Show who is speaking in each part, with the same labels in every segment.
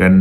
Speaker 1: 10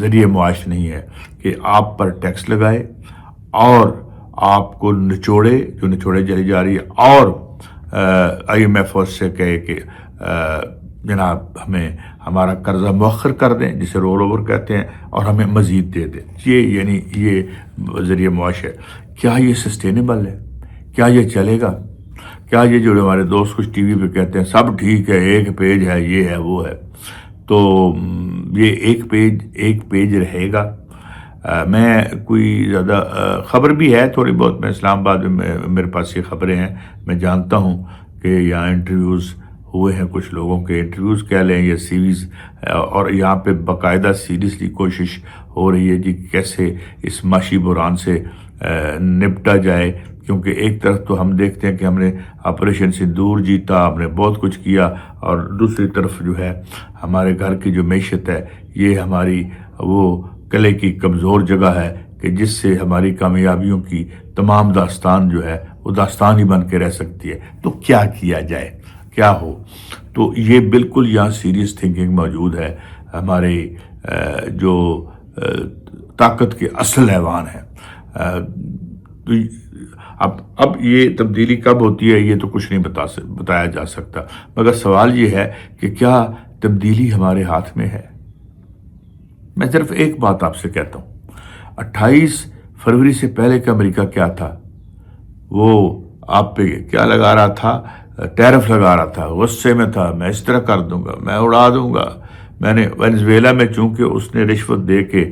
Speaker 1: ذریعہ معاش نہیں ہے کہ آپ پر ٹیکس لگائے اور آپ کو نچوڑے چلی جا رہی ہے، اور IMF سے کہے کہ جناب ہمیں ہمارا قرضہ مؤخر کر دیں، جسے رول اوور کہتے ہیں، اور ہمیں مزید دے دیں۔ یہ ذریعہ معاش ہے۔ کیا یہ سسٹینیبل ہے؟ کیا یہ چلے گا؟ کیا یہ جو ہمارے دوست کچھ ٹی وی پہ کہتے ہیں سب ٹھیک ہے، ایک پیج ہے، یہ ہے وہ ہے، تو یہ ایک پیج رہے گا؟ میں کوئی زیادہ خبر بھی ہے تھوڑی بہت، میں اسلام آباد میں میرے پاس یہ خبریں ہیں، میں جانتا ہوں کہ یہاں انٹرویوز ہوئے ہیں، کچھ لوگوں کے انٹرویوز کہہ لیں یا سیریز، اور یہاں پہ باقاعدہ سیریسلی کوشش ہو رہی ہے جی کیسے اس معاشی بحران سے نپٹا جائے، کیونکہ ایک طرف تو ہم دیکھتے ہیں کہ ہم نے آپریشن سندور جیتا، ہم نے بہت کچھ کیا، اور دوسری طرف جو ہے ہمارے گھر کی جو معیشت ہے یہ ہماری وہ قلعے کی کمزور جگہ ہے کہ جس سے ہماری کامیابیوں کی تمام داستان جو ہے وہ داستان ہی بن کے رہ سکتی ہے۔ تو کیا کیا جائے، کیا ہو؟ تو یہ بالکل یہاں سیریس تھنکنگ موجود ہے۔ ہمارے جو طاقت کے اصل ایوان ہے، تو اب یہ تبدیلی کب ہوتی ہے یہ تو کچھ نہیں بتایا جا سکتا، مگر سوال یہ ہے کہ کیا تبدیلی ہمارے ہاتھ میں ہے؟ میں صرف ایک بات آپ سے کہتا ہوں، 28 فروری سے پہلے کا امریکہ کیا تھا؟ وہ آپ پہ کیا لگا رہا تھا؟ ٹیرف لگا رہا تھا، غصے میں تھا، میں اس طرح کر دوں گا، میں اڑا دوں گا۔ میں نے وینزویلا میں چونکہ اس نے رشوت دے کے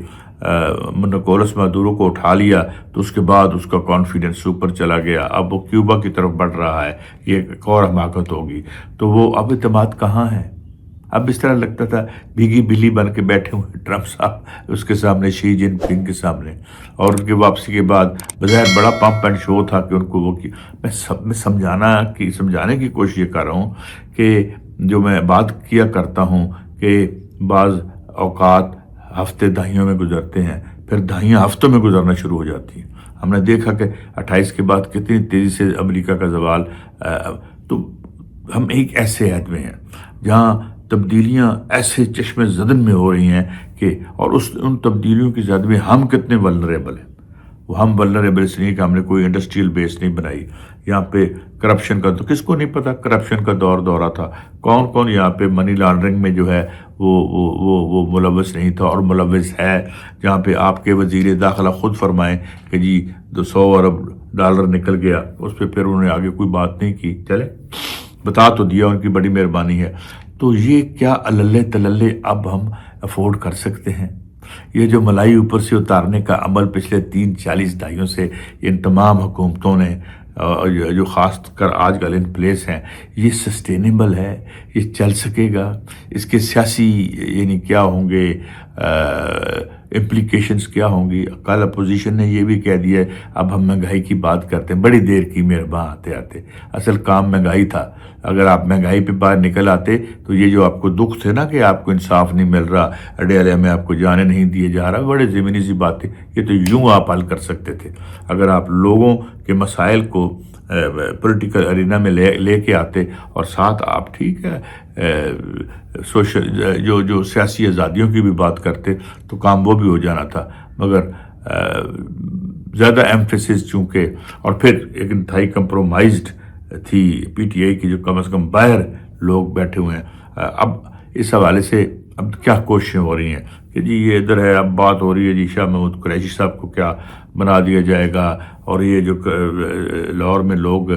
Speaker 1: نکولس مادورو کو اٹھا لیا، تو اس کے بعد اس کا کانفیڈنس اوپر چلا گیا، اب وہ کیوبا کی طرف بڑھ رہا ہے، یہ ایک اور حماقت ہوگی۔ تو وہ اب اعتماد کہاں ہے؟ اب اس طرح لگتا تھا بھیگی بلی بن کے بیٹھے ہوئے ٹرمپ صاحب اس کے سامنے، شی جن پنگ کے سامنے، اور ان کی واپسی کے بعد بظاہر بڑا پمپ اینڈ شو تھا کہ ان کو وہ میں سمجھانے کی کوشش یہ کر رہا ہوں کہ جو میں بات کیا کرتا ہوں کہ بعض اوقات ہفتے دہائیوں میں گزرتے ہیں، پھر دہائیاں ہفتوں میں گزرنا شروع ہو جاتی ہیں۔ ہم نے دیکھا کہ 28 کے بعد کتنی تیزی سے امریکہ کا زوال، تو ہم ایک ایسے عہد میں ہیں جہاں تبدیلیاں ایسے چشم زدن میں ہو رہی ہیں کہ، اور ان تبدیلیوں کی زد میں ہم کتنے ولنریبل ہیں۔ وہ ہم ولنریبل اس لیے کہ ہم نے کوئی انڈسٹریل بیس نہیں بنائی۔ یہاں پہ کرپشن کا تو کس کو نہیں پتا، کرپشن کا دورہ تھا، کون یہاں پہ منی لانڈرنگ میں جو ہے وہ ملوث نہیں تھا اور ملوث ہے، جہاں پہ آپ کے وزیر داخلہ خود فرمائیں کہ جی 200 ارب ڈالر نکل گیا، اس پہ پھر انہوں نے آگے کوئی بات نہیں کی، چلے بتا تو دیا، ان کی بڑی مہربانی ہے۔ تو یہ کیا اللہ تللے اب ہم افورڈ کر سکتے ہیں؟ یہ جو ملائی اوپر سے اتارنے کا عمل پچھلے 40 دہائیوں سے ان تمام حکومتوں نے جو خاص کر آج کل ان پلیس ہیں، یہ سسٹینیبل ہے؟ یہ چل سکے گا؟ اس کے سیاسی یعنی کیا ہوں گے امپلیکیشنز کیا ہوں گی؟ کل اپوزیشن نے یہ بھی کہہ دیا ہے اب ہم مہنگائی کی بات کرتے ہیں، بڑی دیر کی مہرباں آتے اصل کام مہنگائی تھا۔ اگر آپ مہنگائی پہ باہر نکل آتے تو یہ جو آپ کو دکھ تھے نا کہ آپ کو انصاف نہیں مل رہا، اڈیالے میں آپ کو جانے نہیں دیے جا رہا، بڑے زمینی سی باتیں، یہ تو یوں آپ حل کر سکتے تھے اگر آپ لوگوں کے مسائل کو پولیٹیکل ارینا میں لے کے آتے، اور ساتھ آپ ٹھیک ہے سوشل جو سیاسی آزادیوں کی بھی بات کرتے تو کام وہ بھی ہو جانا تھا، مگر زیادہ ایمفیسس چونکہ، اور پھر ایک انتہائی کمپرومائزڈ تھی PTI کی جو کم از کم باہر لوگ بیٹھے ہوئے ہیں۔ اب اس حوالے سے اب کیا کوششیں ہو رہی ہیں کہ جی یہ ادھر ہے، اب بات ہو رہی ہے جی شاہ محمود قریشی صاحب کو کیا بنا دیا جائے گا، اور یہ جو لاہور میں لوگ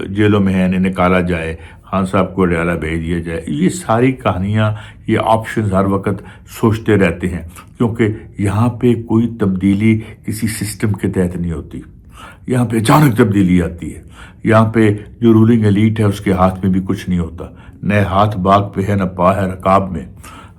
Speaker 1: جیلوں میں ہیں انہیں نکالا جائے، خان صاحب کو اڈیالہ بھیج دیا جائے۔ یہ ساری کہانیاں، یہ آپشنز ہر وقت سوچتے رہتے ہیں، کیونکہ یہاں پہ کوئی تبدیلی کسی سسٹم کے تحت نہیں ہوتی، یہاں پہ اچانک تبدیلی آتی ہے۔ یہاں پہ جو رولنگ ایلیٹ ہے اس کے ہاتھ میں بھی کچھ نہیں ہوتا، نہ ہاتھ باغ پہ ہے نہ پا ہے رکاب میں۔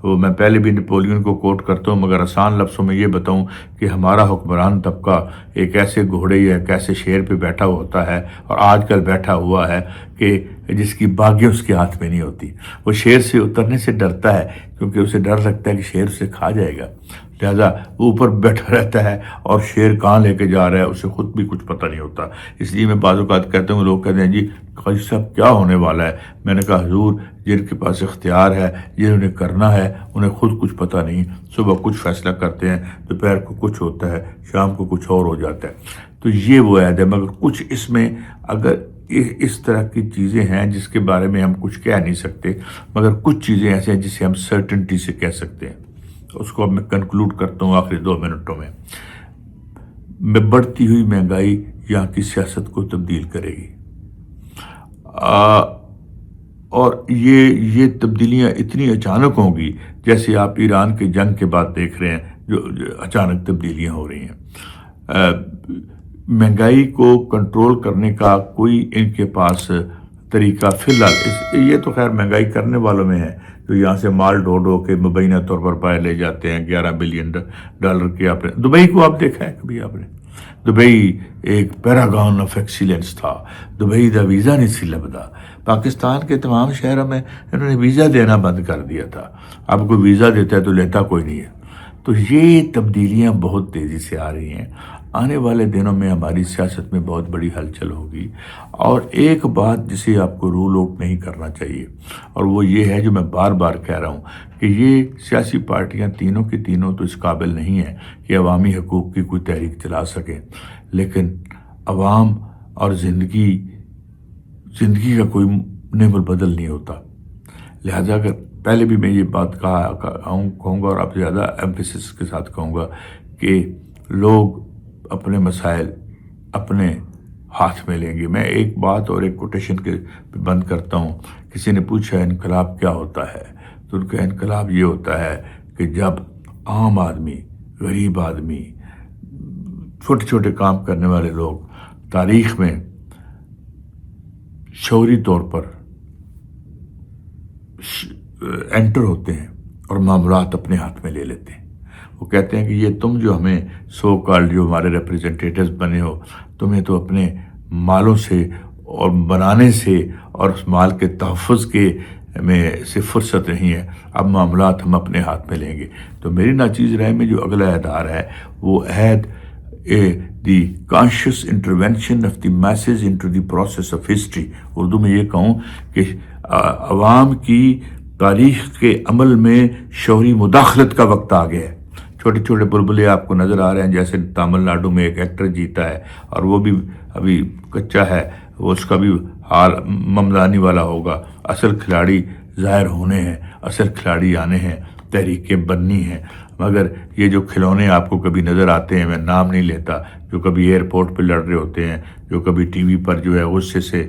Speaker 1: وہ میں پہلے بھی نیپولین کو کوٹ کرتا ہوں، مگر آسان لفظوں میں یہ بتاؤں کہ ہمارا حکمران طبقہ ایک ایسے گھوڑے یا ایک ایسے شیر پہ بیٹھا ہوتا ہے، اور آج کل بیٹھا ہوا ہے کہ جس کی باغیں اس کے ہاتھ میں نہیں ہوتی. وہ شیر سے اترنے سے ڈرتا ہے کیونکہ اسے ڈر لگتا ہے کہ شیر اسے کھا جائے گا، لہذا وہ اوپر بیٹھا رہتا ہے اور شیر کہاں لے کے جا رہا ہے اسے خود بھی کچھ پتہ نہیں ہوتا. اس لیے میں بعض اوقات کہتا ہوں، لوگ کہتے ہیں جی قاضی صاحب کیا ہونے والا ہے. میں نے کہا حضور جن کے پاس اختیار ہے، جنہوں نے کرنا ہے، انہیں خود کچھ پتہ نہیں. صبح کچھ فیصلہ کرتے ہیں، دوپہر کو کچھ ہوتا ہے، شام کو کچھ اور ہو جاتا ہے. تو یہ وہ عہد ہے. مگر کچھ اس میں اگر اس طرح کی چیزیں ہیں جس کے بارے میں ہم کچھ کہہ نہیں سکتے، مگر کچھ چیزیں ایسے ہیں جسے ہم سرٹنٹی سے کہہ سکتے ہیں. اس کو اب میں کنکلوڈ کرتا ہوں آخری 2 منٹوں میں. بڑھتی ہوئی مہنگائی یہاں کی سیاست کو تبدیل کرے گی، اور یہ تبدیلیاں اتنی اچانک ہوں گی جیسے آپ ایران کے جنگ کے بعد دیکھ رہے ہیں جو اچانک تبدیلیاں ہو رہی ہیں. مہنگائی کو کنٹرول کرنے کا کوئی ان کے پاس طریقہ فی الحال، یہ تو خیر مہنگائی کرنے والوں میں ہے جو یہاں سے مال ڈھو کے مبینہ طور پر پائے لے جاتے ہیں. $11 بلین کے. آپ نے دبئی کو آپ دیکھا ہے کبھی؟ آپ نے دبئی ایک پیراگون آف ایکسیلنس تھا. دبئی دا ویزا نہیں سی لبدا. پاکستان کے تمام شہروں میں انہوں نے ویزا دینا بند کر دیا تھا. اب کوئی ویزا دیتا ہے تو لیتا کوئی نہیں ہے. تو یہ تبدیلیاں بہت تیزی سے آ رہی ہیں. آنے والے دنوں میں ہماری سیاست میں بہت بڑی ہلچل ہوگی. اور ایک بات جسے آپ کو رول آؤٹ نہیں کرنا چاہیے، اور وہ یہ ہے جو میں بار بار کہہ رہا ہوں کہ یہ سیاسی پارٹیاں تینوں کی تینوں تو اس قابل نہیں ہیں کہ عوامی حقوق کی کوئی تحریک چلا سکیں، لیکن عوام اور زندگی کا کوئی نعم البدل نہیں ہوتا. لہذا اگر پہلے بھی میں یہ بات کہوں گا اور آپ زیادہ ایمفیسس کے ساتھ کہوں گا کہ لوگ اپنے مسائل اپنے ہاتھ میں لیں گے. میں ایک بات اور ایک کوٹیشن کے بند کرتا ہوں. کسی نے پوچھا انقلاب کیا ہوتا ہے، تو ان کا انقلاب یہ ہوتا ہے کہ جب عام آدمی، غریب آدمی، چھوٹے چھوٹے کام کرنے والے لوگ تاریخ میں شعوری طور پر انٹر ہوتے ہیں اور معاملات اپنے ہاتھ میں لے لیتے ہیں. وہ کہتے ہیں کہ یہ تم جو ہمیں سو کالڈ جو ہمارے ریپریزنٹیٹیوز بنے ہو، تمہیں تو اپنے مالوں سے اور بنانے سے اور اس مال کے تحفظ کے میں سے فرصت نہیں ہے. اب معاملات ہم اپنے ہاتھ میں لیں گے. تو میری ناچیز رائے میں جو اگلا عہدار ہے وہ عہد the conscious intervention of the masses into the process of history. Urdu میں یہ کہوں کہ عوام کی تاریخ کے عمل میں شعوری مداخلت کا وقت آ گیا ہے. چھوٹے چھوٹے بلبلے آپ کو نظر آ رہے ہیں، جیسے تامل ناڈو میں ایک ایکٹر جیتا ہے اور وہ بھی ابھی کچا ہے، وہ اس کا بھی حال ممدانی والا ہوگا. اصل کھلاڑی ظاہر ہونے ہیں، اصل کھلاڑی آنے ہیں، تحریکیں بننی ہیں. مگر یہ جو کھلونے آپ کو کبھی نظر آتے ہیں، میں نام نہیں لیتا، جو کبھی ایئرپورٹ پہ لڑ رہے ہوتے ہیں، جو کبھی ٹی وی پر جو ہے غصے سے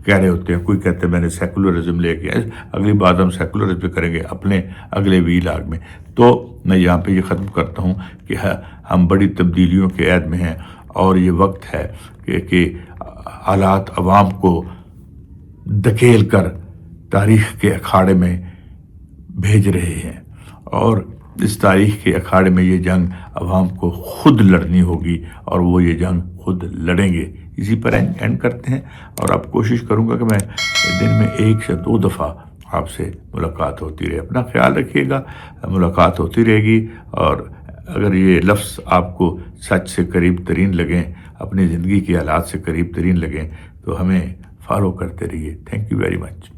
Speaker 1: کہہ رہے ہوتے ہیں، کوئی کہتے ہیں میں نے سیکولرزم لے کے، اگلی بات ہم سیکولرزم پہ کریں گے اپنے اگلے ویلاگ میں. تو میں یہاں پہ یہ ختم کرتا ہوں کہ ہم بڑی تبدیلیوں کے عہد میں ہیں، اور یہ وقت ہے کہ حالات عوام کو دھکیل کر تاریخ کے اکھاڑے میں بھیج رہے ہیں، اور اس تاریخ کے اکھاڑے میں یہ جنگ عوام کو خود لڑنی ہوگی، اور وہ یہ جنگ خود لڑیں گے. اسی پر اینڈ کرتے ہیں، اور اب کوشش کروں گا کہ میں دن میں 1 سے 2 دفعہ آپ سے ملاقات ہوتی رہے. اپنا خیال رکھیے گا، ملاقات ہوتی رہے گی. اور اگر یہ لفظ آپ کو سچ سے قریب ترین لگیں، اپنی زندگی کے حالات سے قریب ترین لگیں، تو ہمیں فالو کرتے رہیے. Thank you very much.